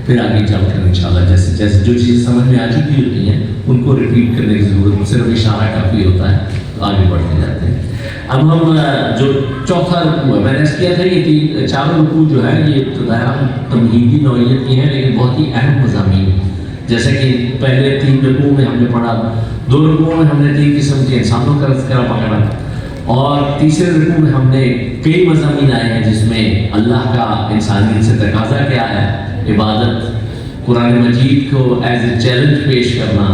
پھر آگے چل کر انشاءاللہ جیسے جیسے جو چیزیں سمجھ میں آ چکی ہوتی ہیں ان کو ریپیٹ کرنے کی ضرورت، صرف اشارہ کافی ہوتا ہے، تو آگے بڑھتے جاتے ہیں۔ اب ہم جو چوتھا رکوع ہے، میں نے کیا تھا یہ چاروں رکوع جو ہے یہ ابتداء تمہیدی نوعیت کی ہیں لیکن بہت ہی اہم مضامین، جیسے کہ پہلے 3 رکوع میں ہم نے پڑھا، 2 رکوع میں ہم نے 3 قسم کے انسانوں کا تذکرہ پکڑا، اور تیسرے رکوع میں ہم نے کئی مضامین آئے ہیں جس میں اللہ کا انسانیت سے تقاضا کیا ہے، عبادت، قرآن مجید کو ایز اے چیلنج پیش کرنا،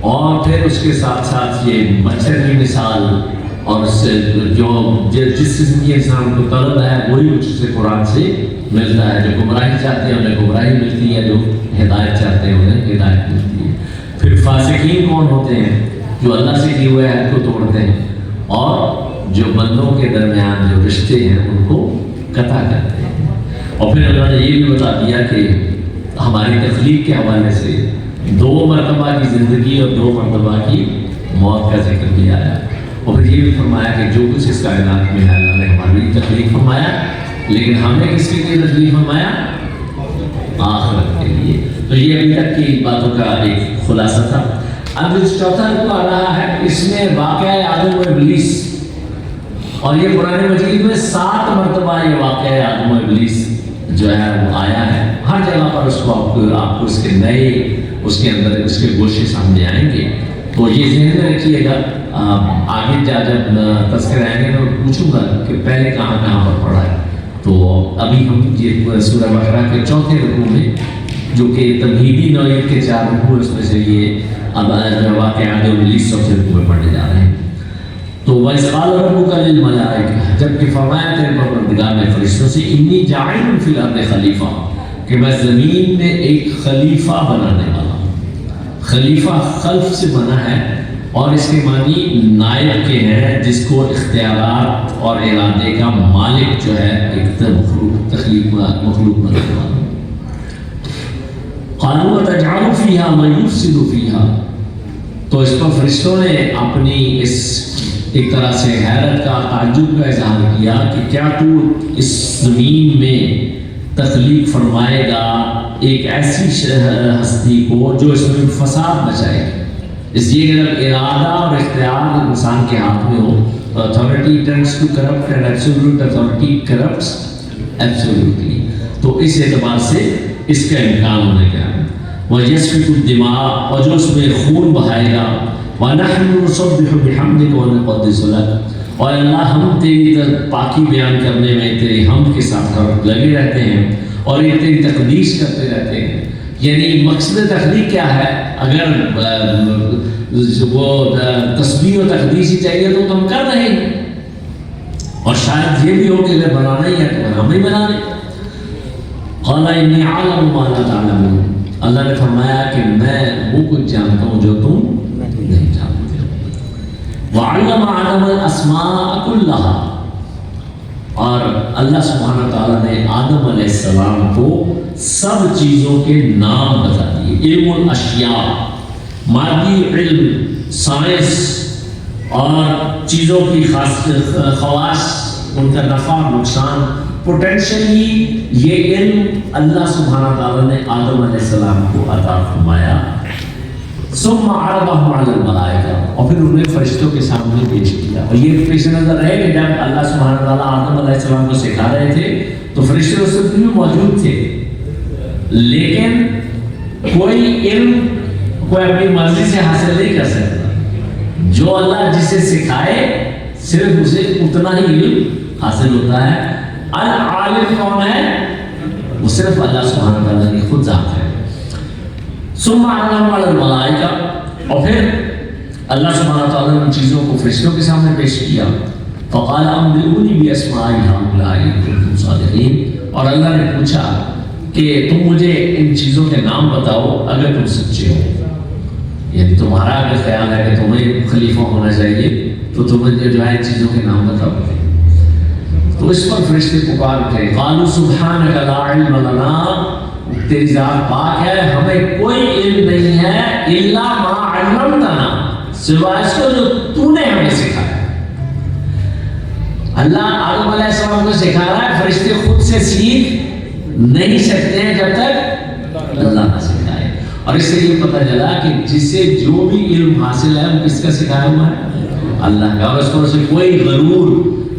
اور پھر اس کے ساتھ ساتھ یہ مچھر کی مثال، اور اس سے جو جس قسم کی انسان کو طلب ہے وہی اس سے قرآن سے ملتا ہے، جو گمراہی چاہتے ہیں انہیں گمراہی ملتی ہے، جو ہدایت چاہتے ہیں انہیں ہدایت ملتی ہے۔ پھر فاسقین کون ہوتے ہیں؟ جو اللہ سے کیے ہوئے عہد کو توڑتے ہیں اور جو بندوں کے درمیان جو رشتے ہیں ان کو قطع کرتے ہیں۔ اور پھر اللہ نے یہ بھی بتا دیا کہ ہماری تخلیق کے حوالے سے 2 مرتبہ کی زندگی اور 2 مرتبہ کی موت کا ذکر بھی آیا، اور پھر یہ بھی فرمایا کہ جو کچھ اس کائنات میں ہے اللہ نے ہماری تخلیق فرمایا، لیکن ہم نے کس کے لیے تخلیق فرمایا؟ آخرت کے لیے۔ تو یہ ابھی تک کی باتوں کا ایک خلاصہ تھا۔ اب اس چوتھا رکوع آ رہا ہے، اس میں واقعہ آدم و ابلیس، اور یہ قرآن مجید میں 7 مرتبہ یہ واقعہ آدم و ابلیس جو ہے وہ آیا ہے۔ ہر جگہ پر اس کو آپ کو اس کے نئے اس کے اندر اس کے گوشے سامنے آئیں گے، تو یہ ذہن میں رکھیے گا۔ آگے جب تذکرہ آئیں گے تو پوچھوں گا کہ پہلے کہاں کہاں پر پڑھا ہے۔ تو ابھی ہم یہ سورہ بقرہ کے چوتھے رکوع میں جو کہ تمہیدی نوعیت کے 4 رکوع اس میں سے یہ اب واقعہ آدم و ابلیس سب سے رکوع میں پڑھنے جا رہے ہیں۔ تو وَإِذْ قَالَ رَبُّكَ لِلْمَلَائِكَةِ، جب کہ فرمایا تیرے پروردگار نے فرشتوں سے اِنِّی جَاعِلٌ فِی الْأَرْضِ خلیفہ، کہ میں زمین میں ایک خلیفہ بنانے والا ہوں۔ خلیفہ خلف سے بنا ہے اور اس کے معنی نائب کے ہیں، جس کو اختیارات اور ارادے کا مالک جو ہے ایک مخلوق بنانے والا۔ قَالُوا أَتَجْعَلُ فِيهَا مَن يُفْسِدُ فِيهَا، تو اس پر فرشتوں نے اپنی اس ایک طرح سے حیرت کا، تعجب کا اظہار کیا کہ کیا تو اس زمین میں تخلیق فرمائے گا ایک ایسی ہستی کو جو اس میں فساد مچائے گی۔ اس لیے کہ جب ارادہ اور اختیار انسان کے ہاتھ میں ہو تو authority tends to corrupt and absolute authority corrupts absolutely, تو اس اعتبار سے اس کا امکان ہونے کا ہے۔ وَيَسْفِكُ الدِّمَاءَ، اور جو اس میں خون بہائے گا، وَنَحْنُ نُسَبِّحُ بِحَمْدِكَ وَنُقَدِّسُ لَكَ، اور اللہ ہم تیری پاکی بیان کرنے میں تیری حمد کے ساتھ لگے رہتے ہیں اور یہ تیری تقدیس کرتے رہتے ہیں۔ یعنی مقصد تخلیق کیا ہے؟ اگر وہ تسبیح و تقدیس ہی چاہیے تو ہم کر رہے ہیں، اور شاید یہ بھی ہو کہ اگر بنانا ہی ہے تو ہم ہی بنا لیں۔ قَالَ إِنِّي أَعْلَمُ مَا لَا تَعْلَمُونَ، اللہ نے فرمایا کہ میں وہ کچھ جانتا ہوں جو تم نہیں جانتے۔ وَعَلَّمَ آدَمَ الْأَسْمَاءَ كُلَّهَا، اور اللہ سبحانہ تعالیٰ نے آدم علیہ السلام کو سب چیزوں کے نام بتا دیے۔ علم الاشیاء، مادی علم، سائنس اور چیزوں کی خواص، ان کا نفع نقصان، پوٹینشلی یہ علم اللہ سبحانہ تعالیٰ نے آدم علیہ السلام کو عطا فرمایا۔ ثم عرضهم على الملائکہ، اور پھر انہیں فرشتوں کے سامنے پیش کیا۔ اور یہ پیش نظر ہے کہ جب اللہ سبحانہ تعالیٰ آدم علیہ السلام کو سکھا رہے تھے تو فرشتے اس وقت بھی موجود تھے، لیکن کوئی علم کوئی اپنی مرضی سے حاصل نہیں کر سکتا۔ جو اللہ جسے سکھائے صرف اسے اتنا ہی علم حاصل ہوتا ہے۔ العالم کون ہے؟ وہ صرف اللہ سبحانہ تعالیٰ کی خود ذات ہے۔ ثم عرضهم على الملائکہ، اور پھر اللہ سبحانہ تعالیٰ نے ان چیزوں کو فرشتوں کے سامنے پیش کیا۔ فقال انبئونی باسماء هؤلاء ان کنتم صادقین، اور اللہ نے پوچھا کہ تم مجھے ان چیزوں کے نام بتاؤ اگر تم سچے ہو، یعنی تمہارا اگر خیال ہے کہ تمہیں خلیفہ ہونا چاہیے تو تمہیں جو ہے ان چیزوں کے نام بتاؤ۔ تو اس پر فرشتے پکار اٹھے، قالوا سبحانک لا علم لنا، تیری ذات پاک ہے، ہمیں کوئی علم نہیں ہے الا ما علمتنا، سوائے اس کو جو تو نے ہمیں سکھایا۔ اللہ آدم علیہ السلام کو سکھا رہا ہے، فرشتے خود سے سیکھ نہیں سکتے ہیں جب تک اور اس سے یہ پتہ چلا کہ جسے جو بھی علم حاصل ہے وہ کس کا سکھایا ہوا ہے؟ اللہ کا. اور اس کو سے کوئی غرور،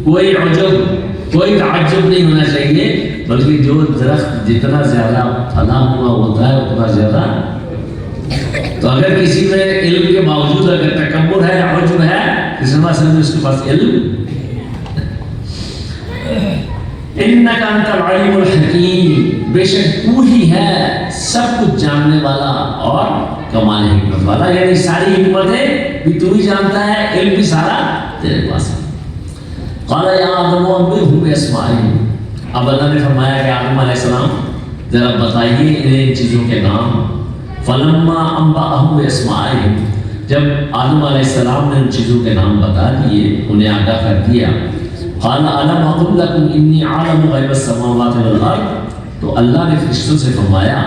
کوئی عجب، کوئی تعجب نہیں ہونا چاہیے، بلکہ جو درخت جتنا زیادہ پھلا ہوا ہوتا ہے اتنا زیادہ. تو اگر کسی میں علم کے باوجود اگر تکبر ہے، عجب ہے، اس میں اس کے پاس علم. انک انت العلیم الحکیم، بے شک تو ہی ہے سب کچھ جاننے والا اور کمال حکمت والا. یعنی ساری حکمتیں بھی تو ہی جانتا ہے، علم بھی سارا تیرے پاس ہے. قال یا آدم انبئهم باسمائهم، اب اللہ نے فرمایا کہ آدم علیہ السلام ذرا بتائیے انہیں چیزوں کے نام. فلما انبأهم باسمائهم، جب آدم علیہ السلام نے ان چیزوں کے نام بتا دیے، انہیں آگاہ کر دیا. قال الم اقل لكم انی عالم غیب السماوات والارض، تو اللہ نے فرشتوں سے فرمایا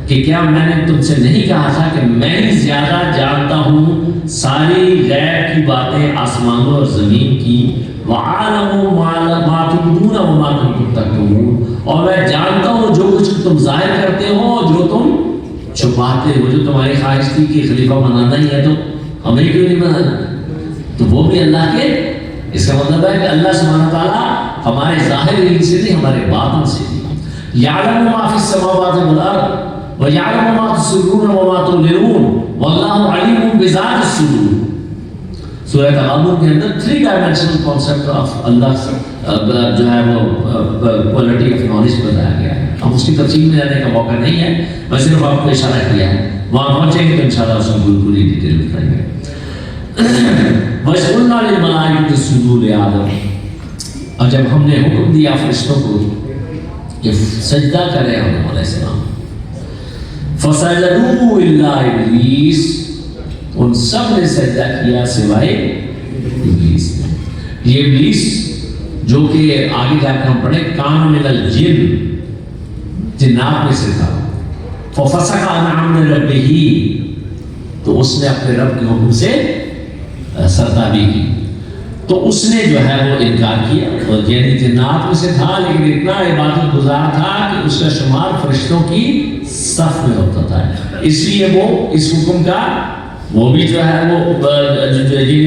کہ کیا میں نے تم سے نہیں کہا تھا کہ میں ہی زیادہ جانتا ہوں ساری غیب کی باتیں آسمانوں اور زمین کی. وعالم ما تبدون وما کنتم تکتمون، اور میں جانتا ہوں جو کچھ تم ظاہر کرتے ہو، جو تم چھپاتے ہو. جو تمہاری خواہش تھی کہ خلیفہ بنانا ہی ہے تو ہمیں کیوں نہیں بنانا، تو وہ بھی اللہ کے. اس کا مطلب ہے کہ اللہ سبحانہ تعالیٰ ہمارے ظاہر علم سے نہیں، ہمارے باطن سے. یعلم ما فی السماوات والارض ویعلم ما تسرون وما تعلنون واللہ علیم بذات الصدور. سورہ تغابن کے اندر 3 ڈائمینشنل کانسیپٹ آف اللہ جو ہے وہ کوالٹی آف نالج بتایا گیا ہے. اب اس کی تفصیل میں جانے کا موقع نہیں ہے، میں صرف آپ کو اشارہ کیا ہے. وہاں پہنچیں گے تو انشاءاللہ اس میں پوری ڈیٹیل بتائیں گے. وَإِذْ لِلْمَلَائِكَةِ اسْجُدُوا لِآدَمَ، اور جب ہم نے حکم دیا فرشتوں کو کہ سجدہ کرے آدم علیہ السلام. فَسَجَدُوا إِلَّا إِبْلِيسَ، ان سب نے سجدہ کیا سوائے ابلیس نے. یہ ابلیس جو کہ آگے جا کر ہم پڑھیں کان من الجن، جنات میں سے تھا. فَفَسَقَ عَنْ أَمْرِ رَبِّهِ، تو اس نے اپنے رب کے حکم سے سرتابی کی. تو اس نے جو ہے وہ انکار کیا، اور یعنی جنات میں سے تھا لیکن اتنا عبادت گزار تھا کہ اس کا شمار فرشتوں کی صف میں ہوتا تھا. اس لیے وہ اس حکم کا وہ بھی جو ہے وہ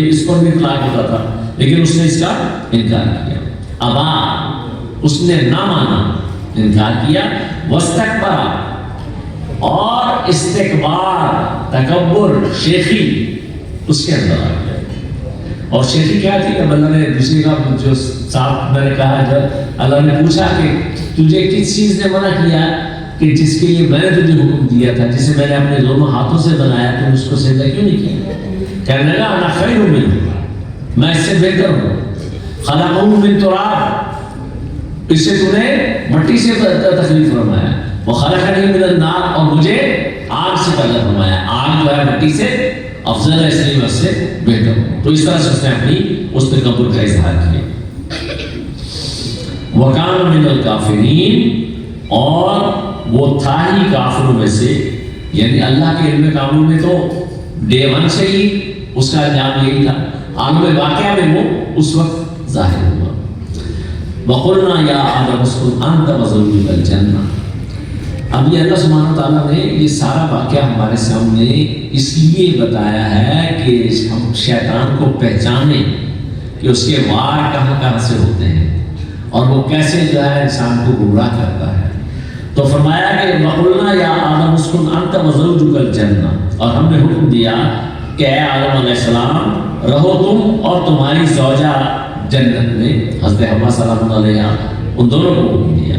اس پر بھی اطلاق ہوتا تھا، لیکن اس نے اس کا انکار کیا. ابا، اس نے نہ مانا، انکار کیا. واستکبر، اور استکبار، تکبر، شیخی اس کے اندر آ گیا. اور شیخی کیا تھی؟ اب اللہ نے دوسری کا جو صاحب میں نے کہا، جب اللہ نے پوچھا کہ تجھے کس چیز نے منع کیا کہ جس کے لیے میں نے تجھے حکم دیا تھا، جسے میں نے اپنے دونوں ہاتھوں سے بنایا، تو اس کو سجدہ کیوں نہیں کیا؟ کہنے لگا انا خیر منہ، میں اس سے بہتر ہوں. خلقہ من تراب، اس سے تو نے مٹی سے تخلیق فرمایا. وخلقنی من النار، اور مجھے آگ سے پیدا فرمایا. آگ جو ہے مٹی سے افضل ہے، اس لیے میں اس سے بہتر ہوں. تو اس طرح سے اس نے اپنی اس تکبر کا اظہار کیا. وَكَانَ مِنَ الْكَافِرِينَ، اور وہ تھا ہی کافروں میں سے. یعنی اللہ کے علم کامل میں تو ڈے 1 سے ہی اس کا انجام یہی تھا. عالم واقعہ میں وہ اس وقت ظاہر ہوا. وَقُلْنَا يَا آدَمُ اسْكُنْ أَنْتَ وَزَوْجُكَ الْجَنَّةَ. اب یہ اللہ سبحانہ تعالیٰ نے یہ سارا واقعہ ہمارے سامنے اس لیے بتایا ہے کہ ہم شیطان کو پہچانیں کہ اس کے وار کہاں کہاں سے ہوتے ہیں اور وہ کیسے جو ہے انسان کو گمراہ کرتا ہے. تو فرمایا کہ وَقُلْنَا يَا آدَمُ اسْكُنْ أَنْتَ وَزَوْجُكَ الْجَنَّةَ، اور ہم نے حکم دیا کہ اے آدم علیہ السلام رہو تم اور تمہاری زوجہ جنت میں. حضرت حوا سلام علیہ ان دونوں کو حکم دیا.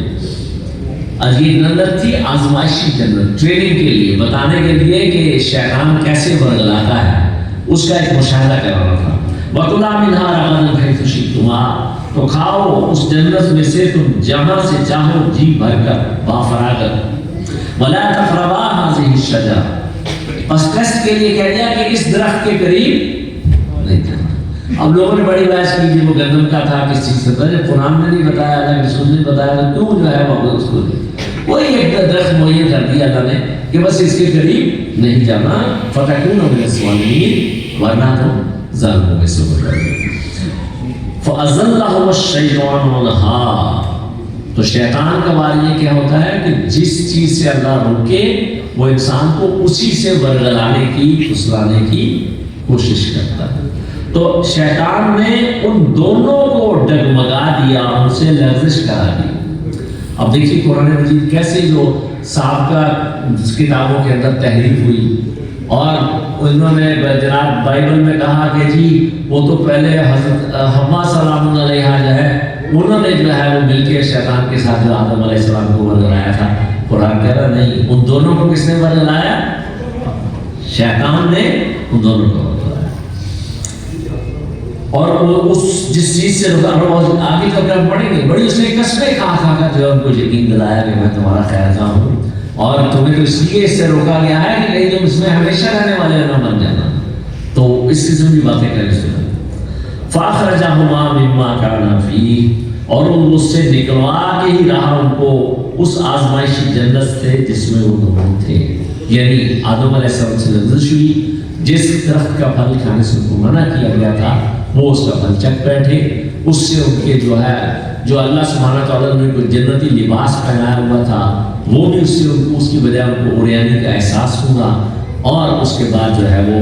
اور یہ جنت تھی آزمائشی جنت، ٹریننگ کے لیے، بتانے کے لیے کہ شیطان کیسے ورگلاتا ہے، اس کا ایک مشاہدہ کرانا تھا. وَكُلَا مِنْهَا رَغَدًا حَيْثُ شِئْتُمَا، تو کھاؤ اس جنت میں سے تم جہاں سے چاہو جی بھر کر بافراغت. وَلَا تَقْرَبَا هَٰذِهِ الشَّجَرَةَ، بس ٹیسٹ کے لیے کہہ دیا کہ اس درخت کے قریب نہیں جانا. اب لوگوں نے بڑی بحث کی کہ وہ گندم کا تھا، کس چیز سے تھا. جب قرآن نے نہیں بتایا، اللہ کے رسول نے بتایا، تو کیوں جو ہے وہ اس کو کوئی ایک درخت معین کر دیا اللہ نے کہ بس اس کے قریب نہیں جانا. فَتَكُونَ مِنَ الظَّالِمِينَ، ورنہ تو ظالموں میں سے ہو جائے. فَأَزَلَّهُمَ الشَّيْطَانُ عَنْهَا، تو شیطان کا وار یہ کیا ہوتا ہے کہ جس چیز سے اللہ روکے وہ انسان کو اسی سے ورگلانے کی پھسلانے کی کوشش کرتا ہے. تو شیطان نے ان دونوں کو ڈگمگا دیا، ان سے لرزش کرا دی. اب دیکھیے قرآن مجید کیسے جو سابقہ کتابوں کے اندر تحریف ہوئی، اور انہوں نے جناب بائبل میں کہا کہ جی وہ تو پہلے حضرت حوا سلام علیہ جو ہے انہوں نے جو ہے وہ مل کے شیطان کے ساتھ جو آدم علیہ السلام کو ورگلایا تھا. قرآن کہہ رہا نہیں، ان دونوں کو کس نے ورگلایا؟ شیطان نے ان دونوں کو ورگلایا. اور اس جس چیز سے آگے تک ہم پڑھیں گے، بڑی اس نے قسمیں کھا کر جو ان کو یقین دلایا کہ میں تمہارا خیر خواہ ہوں، اور تمہیں تو اس لیے اس سے روکا گیا ہے کہ کہیں تم اس میں ہمیشہ رہنے والے نہ بن جانا. تو اس قسم کی باتیں کریں سنا. فَأَخْرَجَهُمَا مِمَّا كَانَا فِيهِ، اور وہ اس سے نکلوا کے ہی رہا ان کو اس آزمائشی جنت سے جس میں وہ دونوں تھے. یعنی آدم علیہ السلام سے لرزش ہوئی، جس درخت کا پھل کھانے سے ان کو منع کیا گیا تھا وہ اس کا پھل چکھ بیٹھے. اس سے ان کے جو اللہ سبحانہ تعالیٰ نے کوئی جنتی لباس پہنایا ہوا تھا وہ بھی اس سے ان کو اس کی وجہ ان کو اوریانی کا احساس ہوا. اور اس کے بعد جو ہے وہ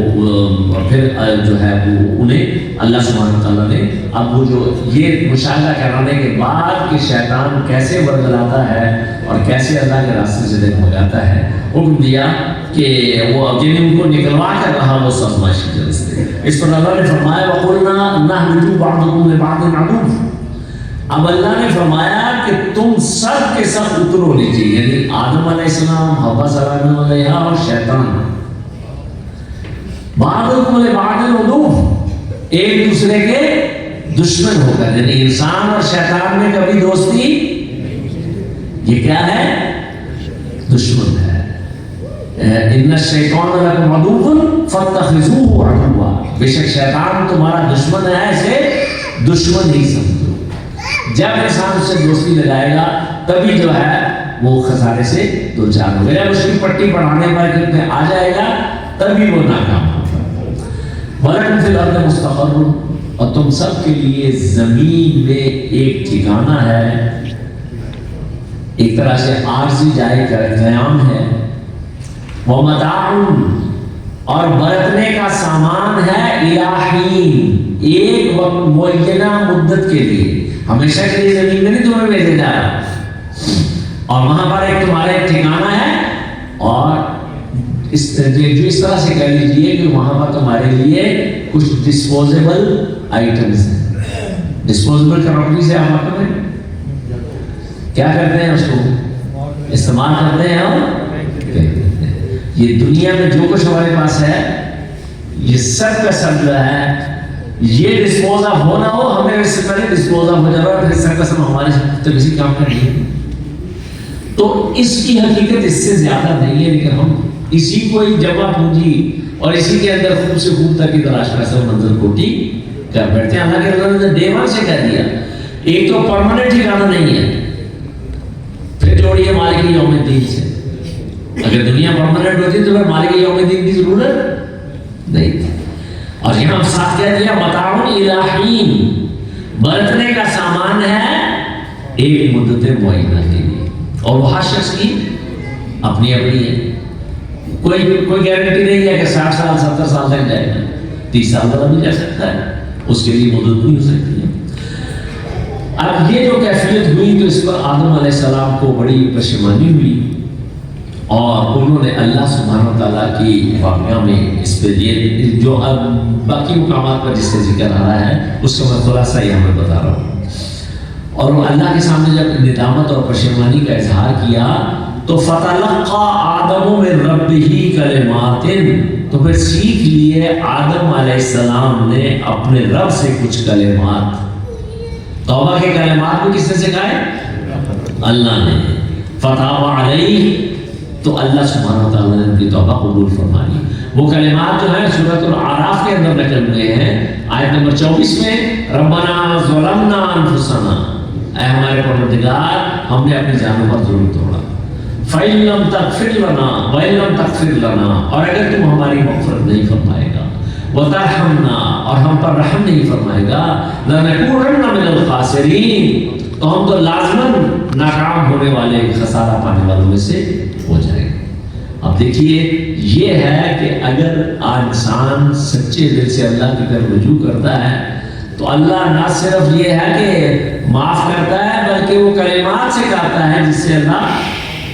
پھر جو ہے وہ انہیں اللہ سبحانہ تعالیٰ نے اب وہ جو یہ مشاہدہ کرانے کے بعد کہ شیطان کیسے ورگلاتا ہے اور کیسے اللہ کے راستے سے ڈگمگاتا ہے، حکم دیا کہ وہ جنہیں ان کو نکلوا کر رہا وہ آزمائشی جنت سے. اس پر اللہ نے فرمایا وَقُلْنَا نَحْبِطُوا بَعْضُكُمْ لِبَعْضٍ عَدُوٌّ. اب اللہ نے فرمایا کہ تم سب کے سب اترو لیجیے، یعنی آدم علیہ السلام، حوا سلام علیہ اور شیطان، بعضکم لبعض عدو، ایک دوسرے کے دشمن ہو کر. یعنی انسان اور شیطان میں کبھی دوستی، یہ کیا ہے؟ دشمن ہے. ان الشیطان لکم عدو فاتخذوہ عدوا، بے شک شیطان تمہارا دشمن ہے، اسے دشمن ہی سمجھو. جب انسان اس سے دوستی لگائے گا تبھی جو ہے وہ خسارے سے دو چار ہو گیا. اس کی پٹی بڑھانے پر کتنے آ جائے گا تبھی وہ ناکام ہوگا. وَلَكُمْ فِي الْأَرْضِ مُسْتَقَرٌّ، اور تم سب کے لیے زمین میں ایک ٹھکانہ ہے، ایک طرح سے عارضی جائے کا قیام ہے. وَمَتَاعٌ، اور برتنے کا سامان ہے، إِلَىٰ حِينٍ، ایک وقت معینہ مدت کے لیے. ہمیشہ کے لیے زمین میں نہیں تمہیں بھیجا جا رہا، اور وہاں پر ایک تمہارا ایک ٹھکانہ ہے. اور اس طرح سے کہہ لیجیے کہ وہاں پر تمہارے لیے کچھ ڈسپوزیبل آئٹمز ہیں. ڈسپوزیبل کراکریز ہے، آپ واقع میں کیا کرتے ہیں؟ اس کو استعمال کرتے ہیں. اور یہ دنیا میں جو کچھ ہمارے پاس ہے یہ سب کا سب جو ہے یہ ڈسپوز آف ہونا ہو، ہمیں اس سے پہلے ڈسپوز آف ہو جائے گا، پھر اس کا قسم ہمارے تو کسی کام کا نہیں ہے. تو اس کی حقیقت اس سے زیادہ نہیں ہے، لیکن ہم اسی کو ہی جمع پونجی اور اسی کے اندر خوب سے خوب تک کی تلاش کا سب منظر کوٹی کر بیٹھتے ہیں. اللہ کے رضا نے ڈے ون سے کہہ دیا ایک تو پرماننٹ ٹھکانہ نہیں ہے، پھر جوڑیے مالک یوم الدین سے. اگر دنیا پرماننٹ ہوتی تو پھر مالک یوم الدین کی ضرورت نہیں تھی. اور یہاں ساتھ کہہ دیا متاع الی حین، برتنے کا سامان ہے ایک مدت معینہ کے لیے. اور وہ ہر شخص کی اپنی اپنی ہے، کوئی گارنٹی نہیں ہے کہ 60 سال 70 سال تک جائے گا. 30 سال والا بھی جا سکتا ہے، اس کے لیے مدت نہیں ہو سکتی ہے. اب یہ جو کیفیت ہوئی تو اس پر آدم علیہ السلام کو بڑی پشیمانی ہوئی، اور انہوں نے اللہ سبحانہ تعالیٰ کی واقعہ میں اس پہ یہ جو اب باقی مقامات پر جس سے ذکر آ رہا ہے اس کا میں خلاصہ یہ ہمیں بتا رہا ہوں. اور وہ اللہ کے سامنے جب ندامت اور پشیمانی کا اظہار کیا تو فَتَلَقَّى آدَمُ مِن رَبِّهِ كَلِمَاتٍ، تو پھر سیکھ لیے آدم علیہ السلام نے اپنے رب سے کچھ کلمات. توبہ کے کلمات بھی کس نے سکھائے؟ اللہ نے. فَتَابَ عَلَيْهِ، تو اللہ سبحانہ تعالیٰ نے ان کی توبہ قبول فرما لی. وہ کلمات جو ہیں سورۃ الاعراف کے اندر نقل ہوئے ہیں، آیت نمبر 24 میں ربنا ظلمنا انفسنا، اے ہمارے پروردگار ہم نے اپنی جانوں پر ظلم توڑا. فَإِن لَمْ تَغْفِرْ لَنَا وَإِن لَمْ تَغْفِرْ لَنَا، اور اگر تم ہماری مغفرت نہیں فرمائے گا، وَتَرْحَمْنَا، اور ہم پر رحم نہیں فرمائے گا، لَنَكُونَنَّ مِنَ الْخَاسِرِينَ، تو ہم تو لازماً ناکام ہونے والے، خسارہ پانے والوں میں سے ہو جائے گا. اب دیکھیے یہ ہے کہ اگر انسان سچے دل سے اللہ کی طرف رجوع کرتا ہے تو اللہ نہ صرف یہ ہے کہ معاف کرتا ہے بلکہ وہ کلمات سے کرتا ہے جس سے اللہ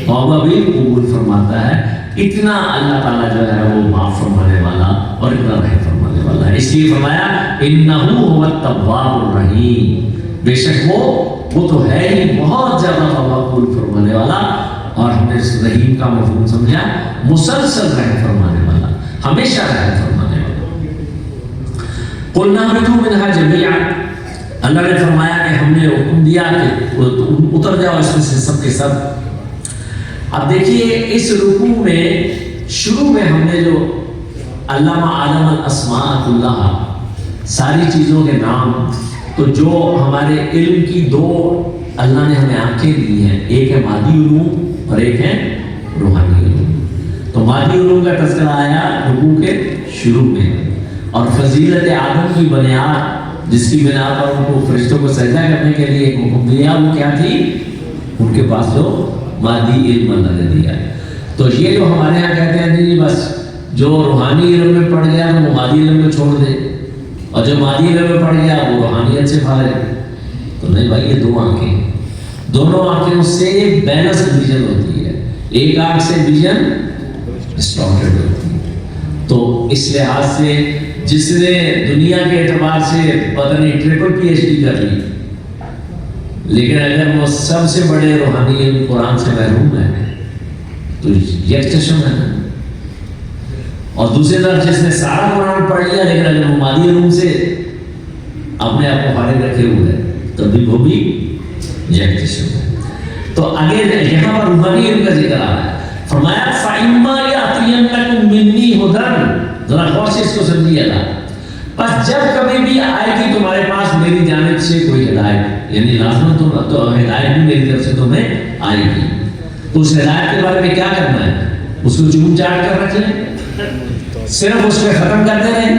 توبہ بھی قبول فرماتا ہے. اتنا اللہ تعالیٰ جو ہے وہ معاف فرمانے والا اور اتنا رحم فرمانے والا ہے. اس لیے فرمایا انہ هو التواب الرحیم، بے شک وہ تو ہے ہی بہت زیادہ توبہ قبول فرمانے والا. اور ہم نے اس رحیم کا مفہوم سمجھا مسلسل رحم فرمانے والا، ہمیشہ رحم فرمانے والا. قلنا اهبطوا منها جميعا، اللہ نے فرمایا کہ ہم نے حکم دیا کہ اتر جاؤ اس میں سے سب کے سب. اب دیکھیے اس رکوع میں شروع میں ہم نے جو علامہ آدم الاسماء اللہ ساری چیزوں کے نام، تو جو ہمارے علم کی دو اللہ نے ہمیں آنکھیں دی ہیں، ایک ہے مادی علوم اور ایک ہے روحانی علوم. تو مادی علوم کا تذکرہ آیا رکوع کے شروع میں، اور فضیلت آدم کی بنیاد جس کی بنا پر ان کو فرشتوں کو سجدہ کرنے کے لیے ایک حکم دیا وہ کیا تھی؟ ان کے پاس جو مادی علم اللہ نے دیا. تو یہ جو ہمارے یہاں کہتے ہیں نہیں بس جو روحانی علم میں پڑھ گیا وہ مادی علم میں چھوڑ دے، اور جو مادی علم میں پڑھ گیا وہ روحانیت سے فارغ. تو نہیں بھائی، یہ دو آنکھیں، دونوں آنکھیں سے بیلنس ویژن ہوتی ہے. ایک آنکھ سے ویژن ڈسٹارٹڈ ہوتی ہے. تو اس لحاظ سے جس نے دنیا کے اعتبار سے پتہ نہیں ٹرپل پی ایچ ڈی کر لی، لیکن اگر وہ سب سے بڑے روحانی علم قرآن سے محروم ہے تو یک چشم ہے. اور دوسری طرف جس نے سارا قرآن پڑھ لیا لیکن اگر وہ مادی علوم سے اپنے آپ کو فارغ رکھے ہوئے تو بھی وہ بھی یک چشم ہے. تو آگے یہاں پر روحانی علم کا ذکر آ رہا ہے. فرمایا فَإِمَّا يَأْتِيَنَّكُم مِّنِّي هُدًى، ذرا غور سے اس کو سمجھیے گا. بس جب کبھی بھی آئے گی تمہارے پاس میری جانب سے کوئی ہدایت، یعنی لازم تو ہدایت بھی میری طرف سے تمہیں آئے گی، تو اس ہدایت کے بارے میں کیا کرنا ہے؟ اس کو چوم چاٹ کر رکھ لیں، صرف اس پہ ختم کرتے رہیں.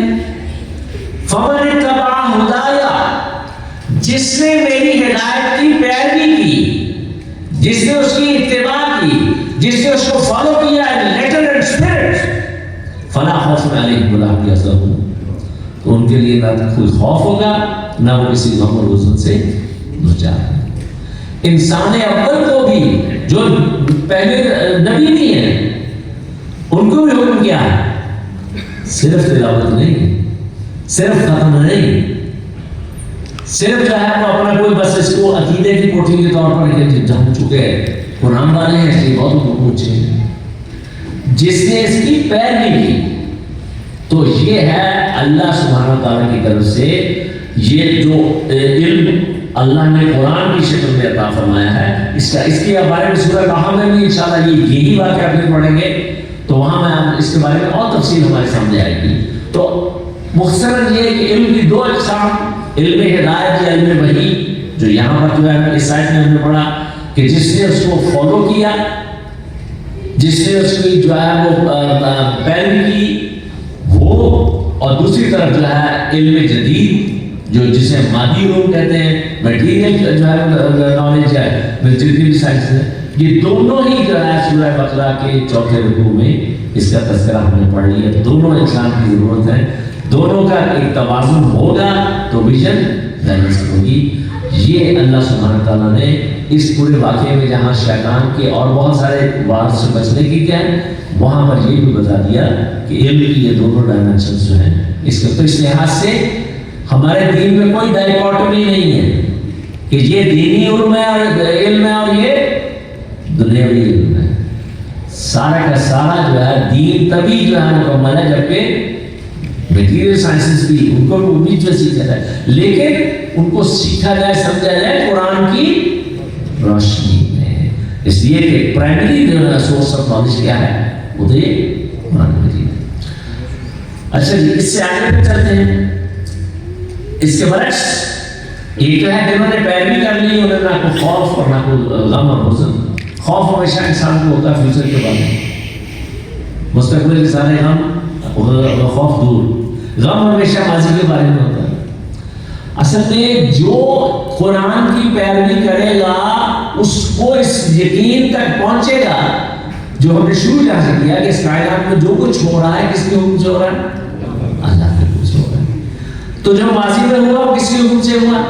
فَمَنِ اتَّبَعَ هُدَايَ، جس نے میری ہدایت کی پیروی کی، جس نے اس کی اتباع کی، جس نے اس کو فالو کیا لیٹر اینڈ اسپرٹ، فَلَا خَوْفٌ عَلَيْهِمْ وَلَا هُمْ يَحْزَنُونَ، تو ان کے لیے نہ کوئی خوف ہوگا نہ وہ کسی غم اور حزن سے دوچار. انسان اول کو بھی جو پہلے نبی نہیں ہے ان کو بھی حکم کیا ہے، صرف تلاوت نہیں، صرف ختم نہیں، صرف جو ہے وہ اپنا کوئی بس اس کو عقیدے کی کوٹھی کے طور پر ہم چکے قرآن والے ہیں اس لیے بہت اونچے ہیں. جس نے اس کی پیروی کی تو یہ ہے اللہ سبحانہ تعالیٰ کی طرف سے یہ جو علم اللہ نے قرآن کی شکل میں عطا فرمایا ہے. اس کے بارے میں سورہ کہف میں بھی انشاءاللہ یہی واقعہ پھر پڑھیں گے تو وہاں میں اس کے بارے میں اور تفصیل ہمارے سامنے آئے گی. تو مختصراً یہ کہ علم کی دو اقسام، علم ہدایت یا علم وحی، جو یہاں پر جو ہے اس آیت میں ہم نے پڑھا کہ جس نے اس کو فالو کیا، جس نے اس کی جو ہے وہ پیروی کی وہ، اور دوسری طرف جو ہے علم جدید جو جسے مادی علوم کہتے ہیں، میٹیریل جو ہے نالج ہے، جتنی بھی سائنس ہے، یہ دونوں ہی جو ہے سورہ بقرہ کے چوتھے رکوع میں اس کا تذکرہ ہم نے پڑھ لیا. دونوں انسان کی ضرورت ہے، دونوں کا ایک توازن ہوگا تو ویژن بیلنس ہوگی. یہ اللہ سبحانہ تعالیٰ نے اس پورے واقعے میں جہاں شیطان کے اور بہت سارے وار سے بچنے کی کیا ہے وہاں پر یہ بھی بتا دیا کہ علم کی یہ دونوں ڈائمنشنز جو ہیں اس کے. تو اس لحاظ سے ہمارے دین میں کوئی ڈائیکاٹمی نہیں ہے کہ یہ دینی علم ہے اور یہ دنیاوی علم ہے. سارا کا سارا جو ہے دین تبھی جو ہے مکمل ہے جبکہ میٹیریل سائنسز بھی ان کو بھی جو سیکھا جائے، لیکن ان کو سیکھا جائے سمجھا جائے قرآن کی روشنی میں. اس لیے کہ پرائمری سورس آف نالج کیا ہے وہ تو یہ قرآن مجید ہے. اچھا جی، اس سے آگے پہ چلتے ہیں. اس کے برعکس ایک تو ہے جنہوں نے پیروی کر لی، انہوں نے نہ کوئی خوف اور نہ کوئی غم اور حزن. خوف ہمیشہ انسان کو ہوتا ہے فیوچر کے بارے میں، مستقبل کے سارے غم خوف دور، غم ہمیشہ ماضی کے بارے میں ہوتا ہے. اصل میں جو قرآن کی پیروی کرے گا اس کو اس یقین تک پہنچے گا، جو ہم نے شروع جہاں سے کیا کہ اس کائنات میں جو کچھ ہو رہا ہے کس کے حکم سے ہو رہا ہے؟ اللہ کے حکم سے ہو رہا ہے. تو جو ماضی میں ہوا وہ کس کے حکم سے ہوا؟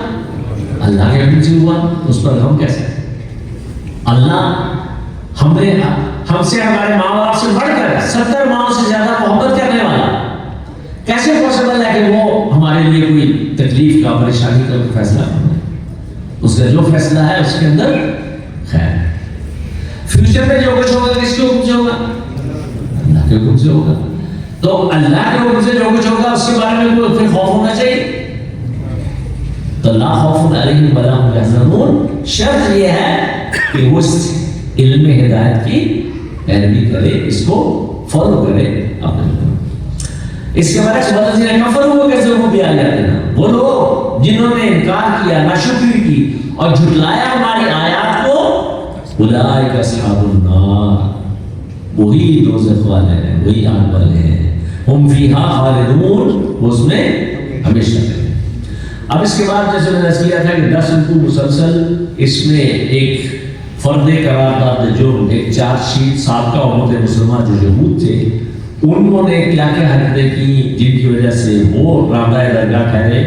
اللہ کے حکم سے ہوا. اس پر ہم کیسے؟ اللہ ہم سے ہمارے ماں باپ سے بڑھ کر 70 ماؤں سے زیادہ محبت کرنے والا، کیسے پاسبل ہے کہ وہ ہمارے لیے کوئی تکلیف کا پریشانی کا فیصلہ کرے؟ اس کا جو فیصلہ ہے اس کے اندر خیر. فیوچر میں جو کچھ ہوگا کس کے حکم سے ہوگا؟ اللہ کے حکم سے ہوگا. تو اللہ کے حکم سے جو کچھ ہوگا اس کے بارے میں کوئی خوف ہونا چاہیے؟ تو لا خوف علیہم ولا هم یحزنون. شرط یہ ہے کہ وہ علم ہدایت کی پیروی کرے، اس کو فالو کرے. اس کے برعکس والذین کفروا کذبوا بآیاتنا، وہ لوگ جنہوں نے انکار کیا، ناشکری کی اور جھٹلایا ہماری آیات کو، اولئک اصحاب النار، وہی دوزخ والے ہیں، وہی آگ والے ہیں. ہم فیہا خالدون، وہ اس میں ہمیشہ رہیں. اب اس کے بعد جیسے میں نے کیا تھا کہ 10 رکوع مسلسل، اس میں ایک فرد قرارداد جو ایک چارج شیٹ سابقہ امت مسلمہ جو یہود تھے انہوں نے کیا کیا حرکتیں کی جن کی وجہ سے وہ رابطہ درگاہ ٹھہرے،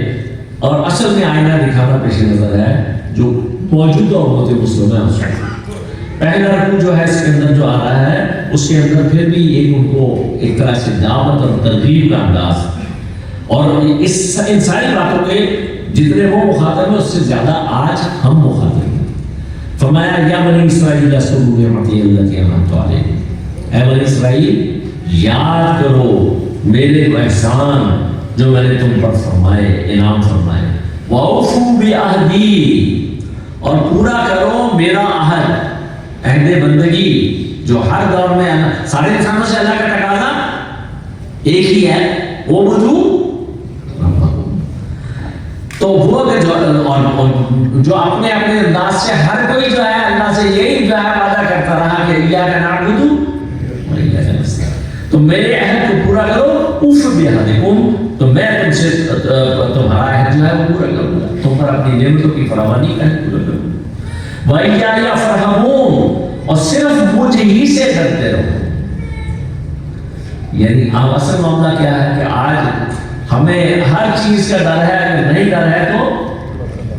اور اصل میں آئینہ دکھانا پیش نظر ہے جو موجودہ امت مسلمہ ہے. اس پہلا رکوع جو ہے اس کے اندر جو آ رہا ہے اس کے اندر پھر بھی ایک ان کو ایک طرح سے دعوت اور ترغیب کا انداز، اور ان ساری باتوں کے جتنے وہ مخاطب ہیں اس سے زیادہ آج ہم مخاطب ہیں. فرمایا یا بنی اسرائیل اذکروا نعمتی التی انعمت علیکم، اے بنی اسرائیل یاد کرو میرے احسان جو میں نے تم پر فرمائے، انعام فرمائے. وَأَوْفُوا بِعَهْدِي، اور پورا کرو میرا عہد بندگی جو ہر دور میں سارے انسانوں سے اللہ کا تقاضا ایک ہی ہے، وہ بدو. تو وہ جو اپنے انداز سے ہر کوئی جو ہے اللہ سے یہی جو ہے وعدہ کرتا رہا کہ ایاک نعبد و ایاک نستعین، تو میرے عہد کو پورا کرو. اوف بعہدکم، تو میں تم سے تمہارا عہد جو ہے وہ پورا کروں گا، تم پر اپنی نعمتوں کی فراوانی کا عہد پورا کروں گا. وَإِيَّايَ فَارْهَبُونِ، اور صرف مجھے ہی سے ڈرتے رہو. یعنی اب اصل معاملہ کیا ہے کہ آج ہمیں ہر چیز کا ڈر ہے، اگر نہیں ڈر ہے تو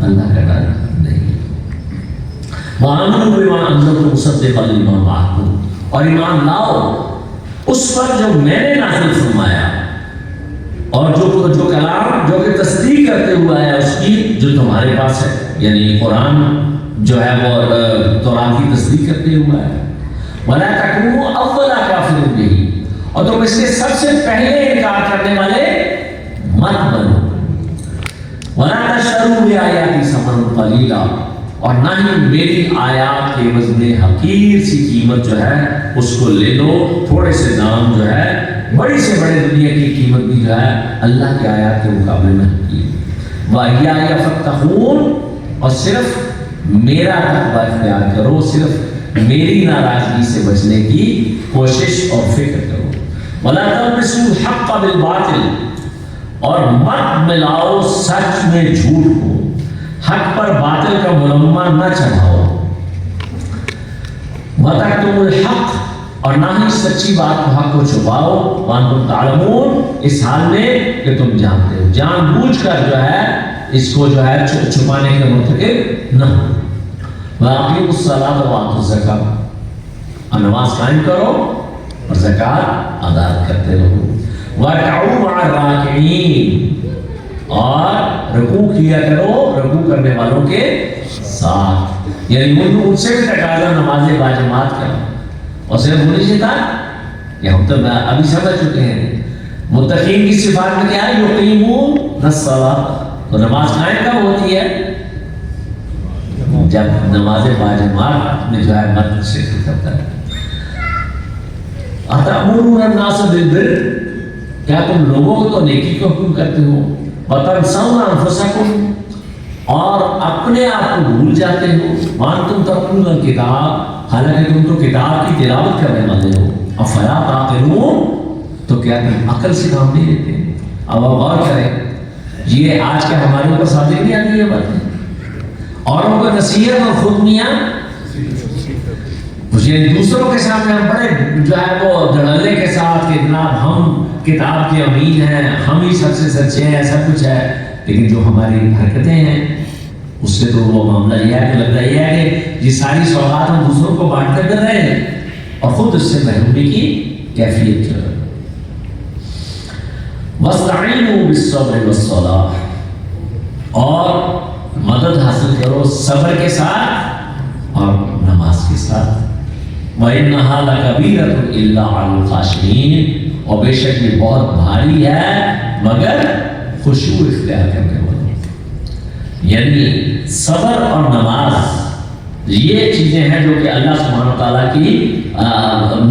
اللہ کا ڈر نہیں. وَآمِنُوا بِمَا أَنزَلْتُ مُصَدِّقًا لِمَا مَعَكُمْ، اور ایمان لاؤ اس پر جو میں نے نازل فرمایا اور جو کلام جو کہ تصدیق کرتے ہوا ہے اس کی جو تمہارے پاس ہے، یعنی قرآن جو ہے وہ تورات کی تصدیق کرتے ہوا ہے. وَلَا تَكُونُوا أَوَّلَ كَافِرٍ بِهِ، اور تم اس کے سب سے پہلے انکار کرنے والے مت بنو. وَلَا تَشْتَرُوا بِآيَاتِي ثَمَنًا قَلِيلًا، اور نہ ہی میری آیات کے عوض حقیر سی قیمت جو ہے اس کو لے لو. تھوڑے سے دام جو ہے بڑی سے بڑے دنیا کی قیمت بھی جو ہے اللہ کی آیات کے مقابلے میں حقیر. وَإِيَّايَ فَاتَّقُونِ، اور صرف میرا تقویٰ اختیار کرو، صرف میری ناراضگی سے بچنے کی کوشش اور فکر کرو. وَلَا تَلْبِسُوا الْحَقَّ بِالْبَاطِلِ، اور مت ملاؤ سچ میں جھوٹ کو، حق پر باطل کا ملمہ نہ چڑھاؤ. وَتَكْتُمُوا الْحَقَّ، اور نہ ہی سچی بات کو حق کو چھپاؤ. وَأَنْتُمْ تَعْلَمُونَ، اس حال میں کہ تم جانتے ہو. جان بوجھ کر جو ہے اس کو جو ہے چھپانے کے مرتکب نہ ہو. وَأَقِيمُوا الصَّلَاةَ وَآتُوا الزَّكَاةَ، اور نماز قائم کرو اور زکوٰۃ ادا کرتے رہو. وَارْكَعُوا مَعَ الرَّاكِعِينَ، اور رکوع کیا کرو رکوع کرنے والوں کے ساتھ. یعنی ان سے بھی تقاضا نماز باجماعت کا، اور صرف انہیں سے تھا یہ ہم تو ابھی سمجھ چکے ہیں. متقین کی صفات میں کیا ہے؟ یقیمون الصلاۃ، تو نماز قائم کب ہوتی ہے؟ جب نماز باجماعت میں جو ہے مرد شرکت کرتا ہے. أَتَأْمُرُونَ النَّاسَ بِالْبِرِّ، کیا تم لوگوں کو تو نیکی کو حکم کرتے ہو؟ وَتَنْسَوْنَ أَنفُسَكُمْ، اور اپنے آپ کو بھول جاتے ہو. وَأَنْتُمْ تَتْلُونَ الْكِتَابَ، حالانکہ تم تو کتاب کی تلاوت کرنے والے ہو. أَفَلَا تَعْقِلُونَ، تو کیا تم عقل سے کام نہیں لیتے؟ اب آپ غور کریں، یہ آج کے ہمارے اوپر صادق نہیں آتی یہ باتیں. اوروں کو نصیحت اور خود میاں یعنی دوسروں کے سامنے ہم بڑے جو ہے وہ دھڑلے کے ساتھ کہ جناب ہم کتاب کے امین ہیں، ہم ہی سب سے سچے ہیں، ایسا کچھ ہے، لیکن جو ہماری حرکتیں ہیں اس سے تو وہ معاملہ یہ ہے کہ لگتا یہ ہے کہ یہ ساری سوغات ہم دوسروں کو بانٹتے کر رہے ہیں اور خود اس سے محرومی کی کیفیت جو ہے۔ وَاسْتَعِينُوا بِالصَّبْرِ وَالصَّلَاةِ، اور مدد حاصل کرو صبر کے ساتھ اور نماز کے ساتھ۔ وَإِنَّهَا لَكَبِيرَةٌ إِلَّا عَلَى الْخَاشِعِينَ، اور بے شک یہ بہت بھاری ہے مگر خشوع اختیار کرنے والوں۔ یعنی صبر اور نماز یہ چیزیں ہیں جو کہ اللہ سبحانہ تعالیٰ کی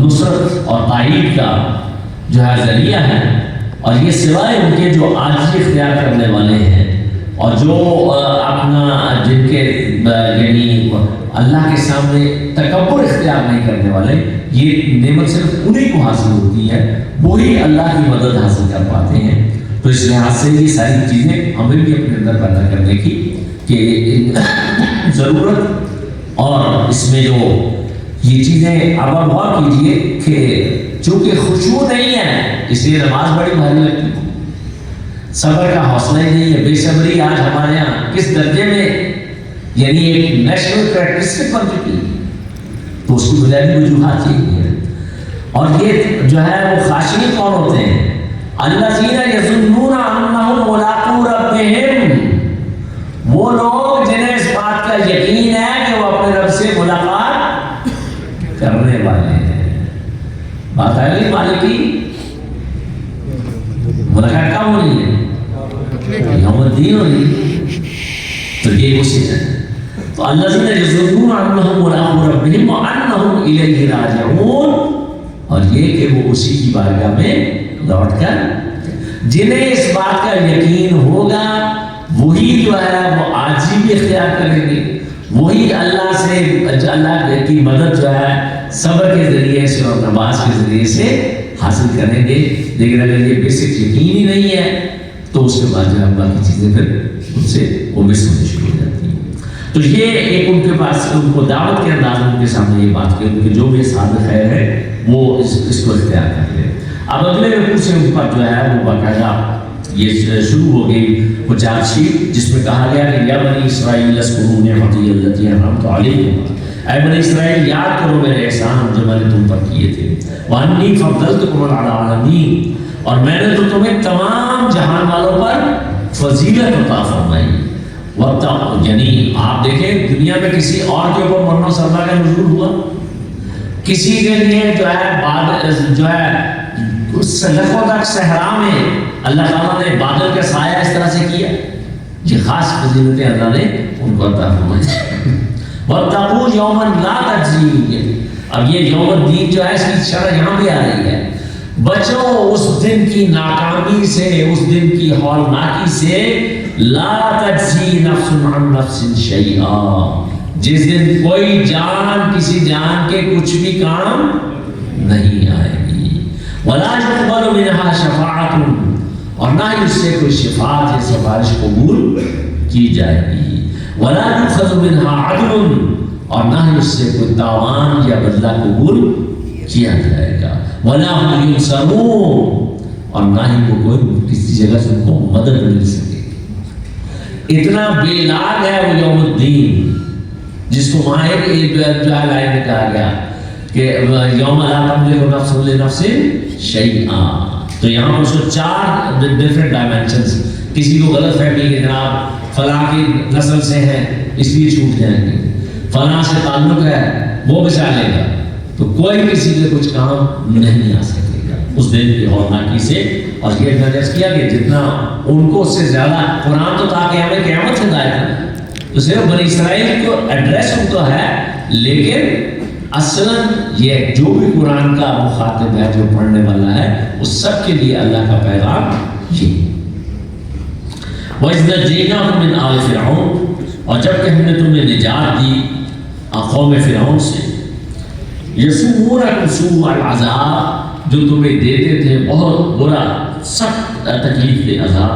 نصرت اور تائید کا جو ہے ذریعہ ہے، اور یہ سوائے ان کے جو عاجزی اختیار کرنے والے ہیں اور جو اپنا جن کے یعنی اللہ کے سامنے تکبر اختیار نہیں کرنے والے، یہ نعمت صرف انہیں کو حاصل ہوتی ہے، وہی اللہ کی مدد حاصل کر پاتے ہیں۔ تو اس لحاظ سے یہ ساری چیزیں ہمیں بھی اپنے اندر پیدا کرنے کی کہ ضرورت، اور اس میں جو یہ چیزیں اب آپ غور کیجیے کہ چونکہ خشوع نہیں ہے اس لیے نماز بڑی بھاری لگتی ہے، صبر کا حوصلہ ہی نہیں ہے، بے صبری آج ہمارے یہاں کس درجے میں یعنی ایک نیشنل کریکٹرسٹک بن چکی ہے، تو اس کی بنیادی وجوہات یہی ہے۔ اور یہ جو ہے وہ خاشعین کون ہوتے ہیں؟ الذین یظنون انہم ملاقو ربہم، وہ لوگ جنہیں اس بات کا یقین ہے کہ وہ اپنے رب سے ملاقات کرنے والے ہیں۔ بات آ گئی مالک کی، ملاقات کب ہو رہی ہے؟ یوم الدین ہو رہی ہے، تو یہ اسی ہے۔ تو الذین یظنون انہم ملاقو ربہم وانہم الیہ راجعون، اور یہ کہ وہ اسی کی بارگاہ میں لوٹ کر، جنہیں اس بات کا یقین ہوگا وہی جو ہے وہ عاجزی بھی اختیار کریں گے، وہی اللہ سے اللہ کی مدد جو ہے صبر کے ذریعے سے اور نماز کے ذریعے سے حاصل کریں گے۔ لیکن اگر یہ بیسک یقین ہی نہیں ہے تو اس کے بعد جو ہے باقی چیزیں پھر ان سے اوبس ہونے شروع ہو جاتی ہیں۔ تو یہ ایک ان کے پاس ان کو دعوت کے انداز ان کے سامنے یہ بات کہ جو بھی صادق خیر ہے وہ اس کو اختیار کر لے۔ اب اگلے رکوع سے اوپر جو ہے وہ باقاعدہ یہ شروع ہو گئی وہ چارجشیٹ، جس میں کہا گیا کہ یا بنی اسرائیل اذکروا نعمتی التی انعمت علیکم، اے بنی اسرائیل یاد کرو میرے احسان جو میں نے تم پر کیے تھے، وانی فضلتکم علی العالمین، اور میں نے تو تمہیں تمام جہان والوں پر فضیلت عطا فرمائی۔ یعنی آپ دیکھیں دنیا میں کسی اور کے اوپر مرنا سرما کا نزول ہوا، کسی کے لیے جو ہے لکھوں تک صحرا میں اللہ تعالیٰ نے بادل کا سایہ اس طرح سے کیا، یہ خاص فضیلتیں اللہ نے ان کو عطا فرمائی۔ وَاتَّقُوا يَوْمًا لَا تَجْزِي، اب یہ یوم الدین جو ہے اس کی شرح یہاں بھی آ رہی ہے، بچو اس دن کی ناکامی سے، اس دن کی ہولناکی سے، لا تجزی نفس عن نفس شیئا، جس دن کوئی جان کسی جان کے کچھ بھی کام نہیں آئے گی، ولا يقبل منها شفاعت، اور نہ ہی اس سے کوئی شفاعت یا سفارش قبول کی جائے گی، ولا يؤخذ منها عدل، اور نہ ہی اس سے کوئی تاوان یا بدلہ قبول کیا جائے گا، ولا هم ينصرون، اور نہ ہی وہ کوئی کسی جگہ سے ان کو مدد مل سکے گی۔ اتنا بے لاگ ہے وہ یوم الدین، جس کو وہاں ایک جو ہے لائن میں کہا گیا کہ یوم لا تملک نفس لنفس شیئا، تو یہاں پر اس کو چار ڈیفرنٹ ڈائمینشنز، کسی کو غلط فہمی کہ جناب فلاں کی نسل سے ہیں اس لیے چھوٹ جائیں گے، فلاں سے تعلق ہے وہ بچا لے گا، تو کوئی کسی کے کچھ کام نہیں آ سکے گا اس دن کی ہولناکی سے۔ اور یہ درج کیا کہ جتنا ان کو اس سے زیادہ قرآن تو تاکہ ہمیں قیامت سے ہدایت ہے، تو صرف بنی اسرائیل کو ایڈریس ان کو ہے، لیکن اصلاً یہ جو بھی قرآن کا مخاطب ہے جو پڑھنے والا ہے اس سب کے لیے اللہ کا پیغام یہ۔ وَإِذْ نَجَّيْنَاكُم مِّنْ آلِ فِرْعَوْنَ، اور جب کہ ہم نے تمہیں نجات دی قوم فرعون سے، يَسُومُونَكُمْ سُوءَ الْعَذَابِ، جو تمہیں دیتے تھے بہت برا سخت تکلیف دہ عذاب۔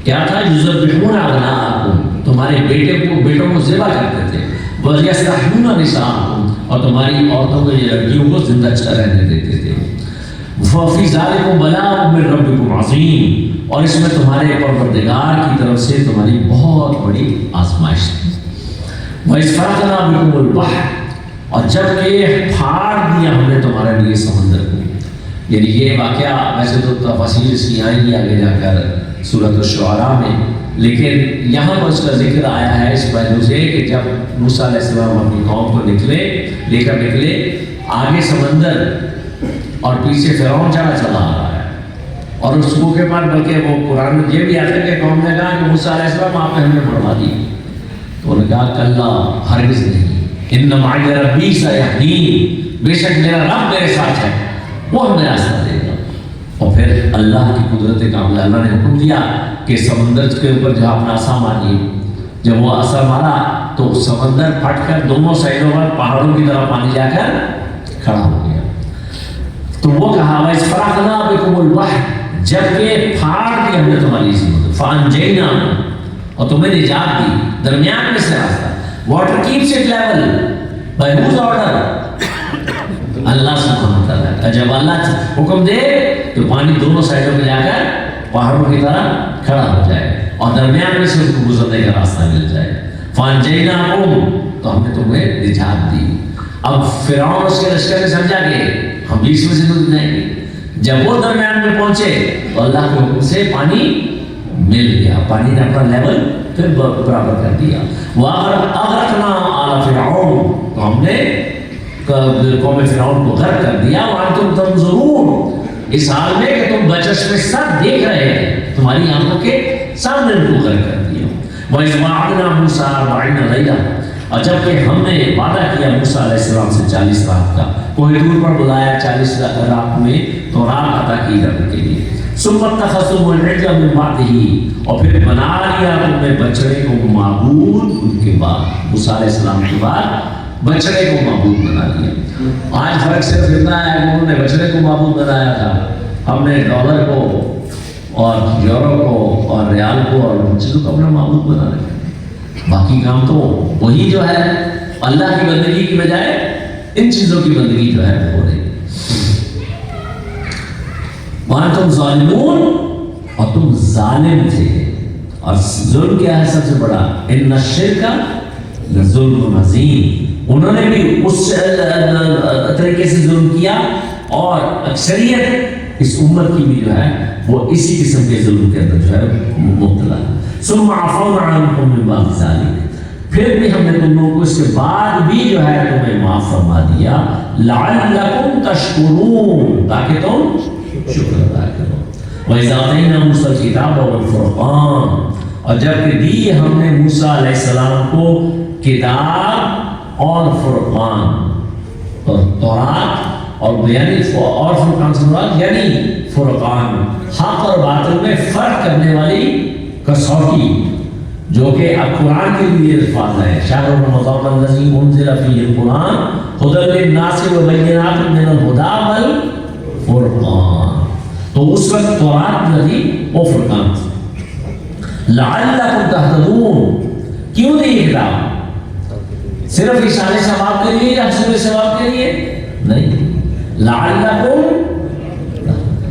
کیا تھا؟ يُذَبِّحُونَ أَبْنَاءَكُمْ، تمہارے بیٹوں کو ذبح کرتے تھے، وَيَسْتَحْيُونَ نِسَاءَكُمْ، اور تمہاری عورتوں کو یہ لڑکیوں کو زندہ رہنے دیتے تھے. فِي ذَلِكُمْ بَلَاءٌ مِّن رَّبِّكُمْ عَظِيمٌ، اور اس میں تمہارے پروردگار کی طرف سے تمہاری بہت بڑی آزمائش تھی. وَإِذْ فَرَقْنَا بِكُمُ الْبَحْرَ، اور جب کہ پھاڑ دیا ہم نے تمہارے لیے سمندر کو. یعنی یہ واقعہ ویسے تو تفاصیل اس کی آئیں گی آگے جا کر سورۃ الشعراء میں، لیکن یہاں پر اس کا ذکر آیا ہے اس پہلو سے کہ جب موسیٰ علیہ السلام اپنی قوم کو لے کر نکلے، آگے سمندر اور پیچھے فرعون چلا آ رہا ہے. اور اس کو کے بعد بلکہ وہ قرآن میں یہ بھی آتا ہے کہ قوم نے کہا کہ موسیٰ علیہ السلام آپ نے ہمیں مروا دی. تو انہوں نے کہا کلا، ہرگز نہیں، ان معی ربی سیہدین، بے شک میرا رب میرے ساتھ ہے، وہ ہمیں راستہ دے گا. اور پھر اللہ کی قدرت کاملہ، اللہ نے حکم دیا کہ سمندر کے اوپر جو اپنا عصا ماری. جب وہ عصا مارا تو سمندر پھٹ کر دونوں سائڈوں پر پہاڑوں کی طرف پانی جا کر کھڑا ہو گیا. تو وہ کہا وَإِذْ فَرَقْنَا بِكُمُ الْبَحْرَ، جب کہ پھاڑ دی ہم نے تمہاری سمندر، فَأَنْجَيْنَاكُمْ، اور تمہیں نجات دی درمیان میں سے راستہ. Water keeps it level by whose order? Allah سبحانہ وتعالیٰ. جب اللہ حکم دے تو پانی دونوں سائڈوں میں جا کر پہاڑوں کی طرح کھڑا ہو جائے اور درمیان میں سے ان کو گزرنے کا راستہ مل جائے. فَأَنْجَيْنَاكُمْ، تو ہم نے تمہیں نجات دی. اب فرعون اس کے لشکر نے سمجھا کہ ہم بیچ میں سے ڈوب جائیں گے. جب وہ درمیان میں پہنچے تو اللہ کے حکم سے پانی مل گیا، پانی نے اپنا لیول پھر برابر کر دیا. وَأَغْرَقْنَا آلَ فِرْعَوْنَ، تو ہم نے قوم فرعون کو غرق کر دیا. وَأَنْتُمْ تَنْظُرُونَ، اس حال میں کہ تم بچش میں سب دیکھ رہے ہیں، تمہاری آنکھوں کے سامنے ان کو غرق کر دیا. وَإِذْ وَعَدْنَا مُوسَىٰ 40 لَيْلَةً، اور جب کہ ہم نے وعدہ کیا موسیٰ علیہ السلام سے 40 رات کا، کوہ طور پر بلایا 40 رات میں تو رات عطا کی رب کے لیے. ثُمَّ اتَّخَذْتُمُ الْعِجْلَ مِن بَعْدِهِ، اور پھر بنا لیا تم نے بچڑے کو معبود ان کے بعد، موسیٰ علیہ السلام کے بعد بچڑے کو معبود بنا لیا. آج فرق صرف اتنا ہے کہ انہوں نے بچڑے کو معبود بنایا تھا، ہم نے ڈالر کو اور یورو کو اور ریال کو اور ان چیزوں کو اپنا معبود بنا لیا. باقی کام تو وہی جو ہے اللہ کی بندگی کی بجائے ان چیزوں کی بندگی جو ہے ہو رہی. وَأَنْتُمْ ظَالِمُونَ، اور تم ظالم تھے. اور ظلم کیا ہے سب سے بڑا؟ اِنَّ الشِّرْكَ لَظُلْمٌ عَظِيمٌ، انہوں نے بھی اس طریقے سے ظلم کیا، اور اکثریت اس امت کی بھی جو ہے وہ اسی قسم کے ظلم کے اندر جو ہے مبتلا. ثم عفونا عنکم من بعد ذلک، پھر بھی ہم نے تم لوگوں کو اس کے بعد بھی جو ہے تمہیں معاف فرما دیا. لعلکم تشکرون، تاکہ تم شکر ادا کرو. وَإِذْ آتَيْنَا مُوسَىٰ الْكِتَابَ وَالْفُرْقَانَ، اور جب کہ دی ہم نے موسیٰ علیہ السلام کو کتاب اور فرقان، اور تورات اور یعنی اور فرقان سے مراد یعنی فرقان، حق اور باطل میں فرق کرنے والی کسوٹی، جو کہ اب قرآن کے لیے الفاظ ہے. شہر رمضان الذی انزل فیہ القرآن ھدی للناس وبینات من الھدی والفرقان. تو اس وقت تورات جو تھی وہ فرقان تھی. لعلکم تہتدون، کیوں دی یہ کتاب؟ صرف اشارے ثواب کے لیے یا حصول ثواب کے لیے؟ نہیں. لعلکم،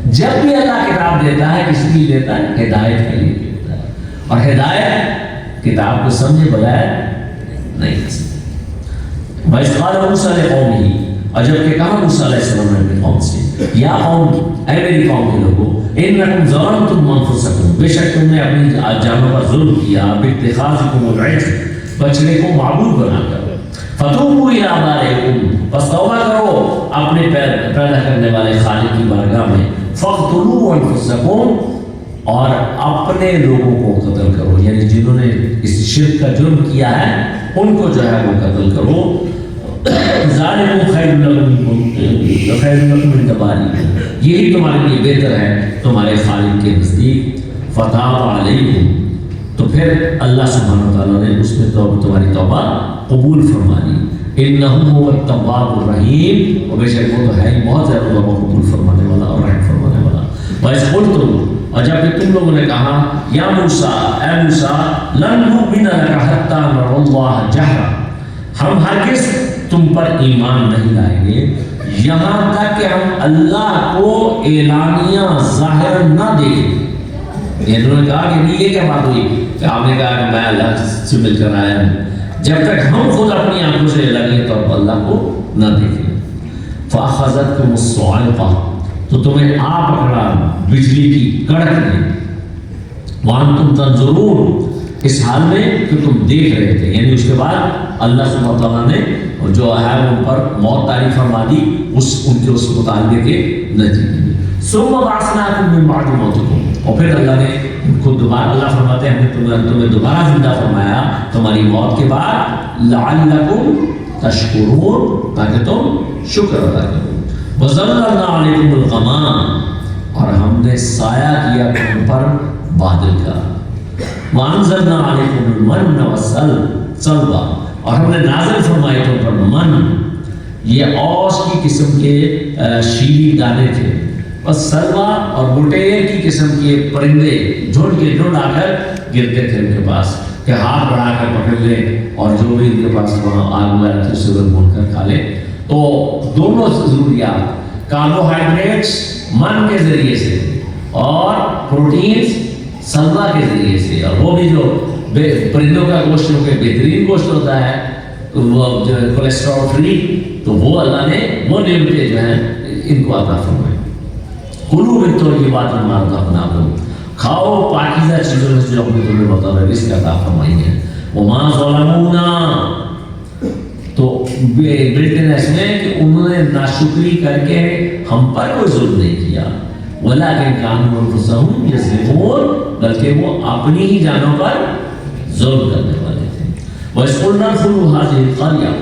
جب بھی اللہ کتاب دیتا ہے کس لیے دیتا ہے؟ ہدایت کے لیے دیتا ہے. اور ہدایت کتاب کو سمجھے بغیر نہیں دے سکتے. وَإِذْ قَالَ مُوسَىٰ لِقَوْمِهِ، اور جب کہ کہا موسیٰ علیہ السلام نے اپنی قوم سے، یا قوم، اے میری قوم کے لوگوں، اِنَّکُمْ ظَلَمْتُمْ أَنفُسَکُمْ، بے شک تم نے اپنی جانوں پر ظلم کیا، بِاتِّخَاذِکُمُ الْعِجْلَ، بچڑے کو معبود بنا کر. فَتُوبُوا إِلَىٰ بَارِئِکُمْ، بس توبہ کرو اپنے پیدا کرنے والے خالق کی بارگاہ میں. فَاقْتُلُوا أَنفُسَکُمْ، اور اپنے لوگوں کو قتل کرو، یعنی جنہوں نے اس شرک کا جرم کیا ہے ان کو جو ہے وہ قتل کرو. ذَلِكُمْ خَيْرٌ لَكُمْ عِندَ بَارِئِکُمْ، یہی تمہارے لیے بہتر ہے تمہارے خالق کے نزدیک. فَتَابَ عَلَيْكُمْ، تو پھر اللہ سبحانہ وتعالیٰ نے اس میں تمہاری توبہ قبول فرما لی. إِنَّهُ هُوَ التَّوَّابُ الرَّحِيمُ، اور بے شک وہ تو ہے ہی بہت زیادہ توبہ قبول فرمانے والا اور رحم فرمانے والا. وَإِذْ قُلْتُمْ، اور جب کہ تم لوگوں نے کہا، یا موسیٰ، اے موسیٰ، لَن نُؤْمِنَ لَكَ حَتَّىٰ نَرَى اللَّهَ جَهْرًا، ہم ہرگز تم پر ایمان نہیں لائیں گے یہاں تک کہ ہم اللہ کو اعلانیہ ظاہر نہ دیکھیں. انہوں نے کہا کہ یہ کیا بات ہوئی کہ آپ نے کہا کہ میں اللہ سے مل کر آیا ہوں. جب تک ہم خود اپنی آنکھوں سے لگیں تو اللہ کو نہ دیکھیں. فَأَخَذَتْكُمُ الصَّاعِقَةُ تو تمہیں آ پکڑا بجلی کی کڑک نے. وَأَنْتُمْ تَنْظُرُونَ اس حال میں کہ تم دیکھ رہے تھے. یعنی اس کے بعد اللہ سبحانہ وتعالیٰ نے جو ہے ان پر موت طاری فرما دی ان کے اس مطالبے کے نتیجے میں. ثُمَّ بَعَثْنَاكُم مِّن بَعْدِ مَوْتِكُمْ اور پھر اللہ نے ان کو دوبارہ اللہ فرماتے ہیں ہم نے تمہیں دوبارہ زندہ فرمایا تمہاری موت کے بعد لَعَلَّكُمْ تَشْكُرُونَ تاکہ تم شکر ادا کرو. وَظَلَّلْنَا عَلَيْكُمُ الْغَمَامَ اور ہم نے سایہ کیا تم پر بادل کا. وَأَنزَلْنَا عَلَيْكُمُ الْمَنَّ وَالسَّلْوَىٰ اور ہم نے نازل فرمائے تم پر من. یہ اوس کی قسم کے شیریں دانے تھے. والسلویٰ اور بٹیر کی قسم کے پرندے جھنڈ کے جھنڈ آ کر گرتے تھے ان کے پاس کہ ہاتھ بڑھا کر پکڑ لیں اور جو بھی ان کے پاس وہاں آگ وغیرہ تھی اسے بھون کر کھا لیں. تو دونوں ضروریات کاربوہائیڈریٹس من کے ذریعے سے اور پروٹینز سلوا کے ذریعے سے. اور وہ بھی جو پرندوں کا گوشت جو کہ بہترین گوشت ہوتا ہے وہ جو کولیسٹرول فری تو وہ اللہ نے وہ نعمتیں جو ہیں ان کو عطا فرمائی. کلوا من طیبات ما رزقناکم کھاؤ پاکیزہ چیزوں میں سے جو ہم نے تمہیں بطور رزق عطا فرمائی ہے. وما ظلمونا تو بلٹن اس میں کہ انہوں نے ناشکری کر کے ہم پر کوئی ظلم نہیں کیا. ولكن كانوا انفسهم يظلمون بلکہ وہ اپنی ہی جانوں پر ظلم کرنے والے تھے. وَإِذْ قُلْنَا ادْخُلُوا هَٰذِهِ الْقَرْيَةَ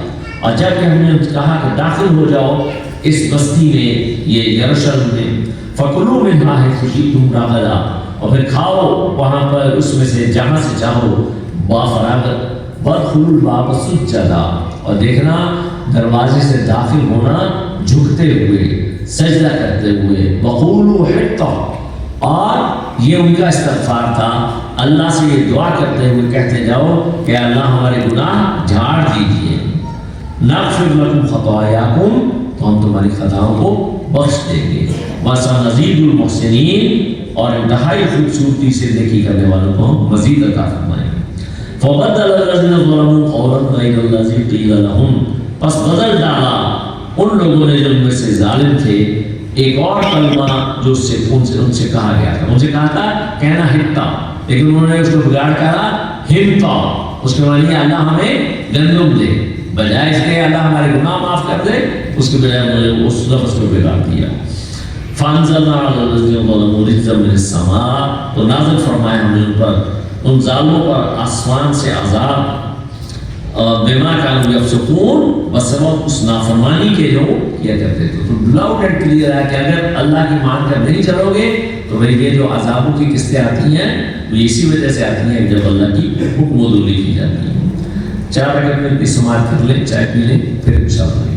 اور جب کہ ہم نے کہا کہ داخل ہو جاؤ اس بستی میں یہ یروشلم میں. فَكُلُوا مِنْهَا حَيْثُ شِئْتُمْ رَغَدًا اور پھر کھاؤ وہاں پر اس میں سے جہاں سے چاہو بافراغت. وَادْخُلُوا الْبَابَ سُجَّدًا اور دیکھنا دروازے سے داخل ہونا جھکتے ہوئے سجدہ کرتے ہوئے. وَقُولُوا حِطَّةٌ اور یہ ان کا استغفار تھا اللہ سے یہ دعا کرتے ہوئے کہتے جاؤ کہ اللہ ہمارے گناہ جھاڑ دیجئے. نغفر لکم خطایاکم تو ہم تمہاری خطاؤں کو بخش دیں گے. وَسَنَزِيدُ الْمُحْسِنِينَ اور انتہائی خوبصورتی سے نیکی کرنے والوں کو ہم مزید عطا فرمائیں گے. فَبَدَّلَ الَّذِينَ ظَلَمُوا قَوْلًا غَيْرَ الَّذِي قِيلَ لَهُمْ پس بدل ڈالا ان لوگوں نے جو ان میں سے ظالم تھے ایک اور کلمہ جو ان سے کہا گیا تھا. ان سے کہا تھا کہنا ہتا لیکن انہوں نے اس کو بگاڑ کہا ہمتا. اس کے معنی اللہ ہمیں گندم دے بجائے اس کے اللہ ہمارے گناہ معاف کر دے اس کے بجائے انہوں نے اس لفظ کو بگاڑ دیا. فَأَنزَلْنَا عَلَى الَّذِينَ ظَلَمُوا رِجْزًا مِّنَ السَّمَاءِ تو نازل فرمایا ہم نے ان پر ان ظالموں پر آسمان سے عذاب بما كانوا يفسقون بسبب اس نافرمانی کے جو کیا کرتے تھے. تو لاؤڈ اینڈ کلیئر ہے کہ اگر اللہ کی مان کر نہیں چلو گے تو بھائی یہ جو عذابوں کی قسطیں آتی ہیں وہ اسی وجہ سے آتی ہیں جب اللہ کی حکم و دولی کی جاتی ہے. 4 اگر میں سماعت کر لیں چائے پی لیں پھر انشاءاللہ